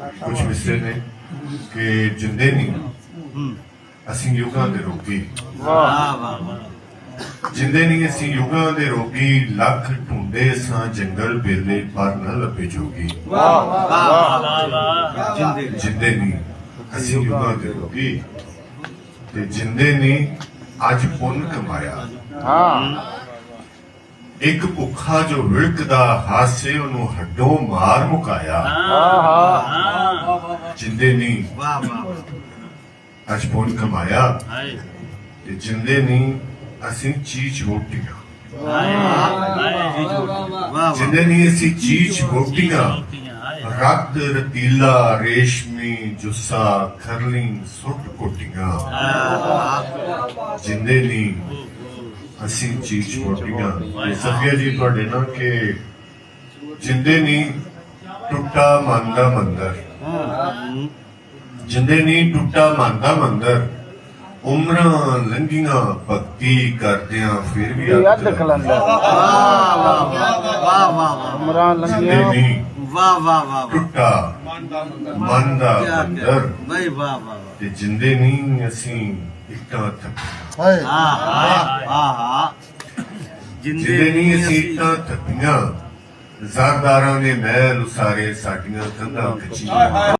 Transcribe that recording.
ਕੁਝ ਵਿਸਰੇ ਨੇ ਕਿ ਜਿੰਦੇ ਨਹੀਂ ਅਸੀਂ ਯੁੱਗਾਂ ਦੇ ਰੋਗੀ। ਵਾਹ ਵਾਹ ਵਾਹ। ਜਿੰਦੇ ਨਹੀਂ ਅਸੀਂ ਯੁੱਗਾਂ ਦੇ ਰੋਗੀ, ਲੱਖ ਢੂੰਡੇ ਸਾਂ ਜੰਗਲ ਬੇਲੇ ਪਰ ਨਾ ਲੱਭੇ ਜੋਗੀ। ਵਾਹ ਵਾਹ ਵਾਹ। ਜਿੰਦੇ ਨਹੀਂ ਅਸੀਂ ਯੁੱਗਾਂ ਦੇ ਰੋਗੀ ਤੇ ਜਿੰਦੇ ਨਹੀਂ ਅੱਜ ਪੁੰਨ ਕਮਾਇਆ। ਇੱਕ ਭੁੱਖਾ ਜੋ ਵਿਲਕਦਾ ਹਾਸੇ ਉਹਨੂੰ ਹੱਡੋਂ ਮਾਰ ਮੁਕਾਇਆ। ਜਿੰਦੇ ਨਹੀਂ ਵਾਹ ਵਾਹ। ਅੱਜ ਪੁੰਨ ਕਮਾਇਆ ਤੇ ਜਿੰਦੇ ਨਹੀਂ ਅਸੀਂ ਚੀਜ਼ ਰੋਟੀਆਂ। ਜਿੰਦੇ ਨਹੀਂ ਅਸੀਂ ਚੀਜ਼ ਰੋਟੀਆਂ, ਰੱਤ ਰਤੀਲਾ ਰੇਸ਼ਮੀ ਜੁੱਸਾ ਖਰਲੀ ਸੁੱਟ ਕੋਟੀਆਂ। ਜਿੰਦੇ ਨਹੀਂ ਅਸੀਂ ਚੀਜ਼ ਰੋਟੀਆਂ। ਸਫੀਆ ਜੀ ਤੁਹਾਡੇ ਨਾਲ ਕਿ ਜਿੰਦੇ ਨਹੀਂ ਟੁੱਟਾ ਮਨ ਦਾ ਮੰਦਰ। ਜਿੰਦੇ ਨਹੀਂ ਟੁੱਟਾ ਮਨ ਦਾ ਮੰਦਰ, ਉਮਰਾਂ ਲੰਘੀਆਂ ਭਗਤੀ ਕਰਦਿਆਂ ਫਿਰ ਵੀ ਅੱਧ ਖਲੰਦਾ। ਵਾਹ ਵਾਹ। ਉਮਰਾਂ ਜਿੰਦੇ ਲੰਘੀਆਂ। ਨਹੀਂ ਵਾਹ ਵਾਹ ਵਾਹ। ਟੁੱਟਾ ਮਨ ਦਾ ਮੰਦਰ ਬਈ ਵਾਹ ਵਾਹ। ਤੇ ਜਿੰਦੇ ਨਹੀਂ ਅਸੀਂ ਇੱਟਾਂ ਥੱਪੀਆਂ। ਆਹਾ। ਜਿੰਦੇ ਨਹੀਂ ਅਸੀਂ ਇੱਟਾਂ ਥੱਪੀਆਂ, ਜ਼ਰਦਾਰਾਂ ਨੇ ਮਹਿਲ ਉਸਾਰੇ ਸਾਡੀਆਂ ਕੰਧਾਂ ਖਿੱਚੀਆਂ।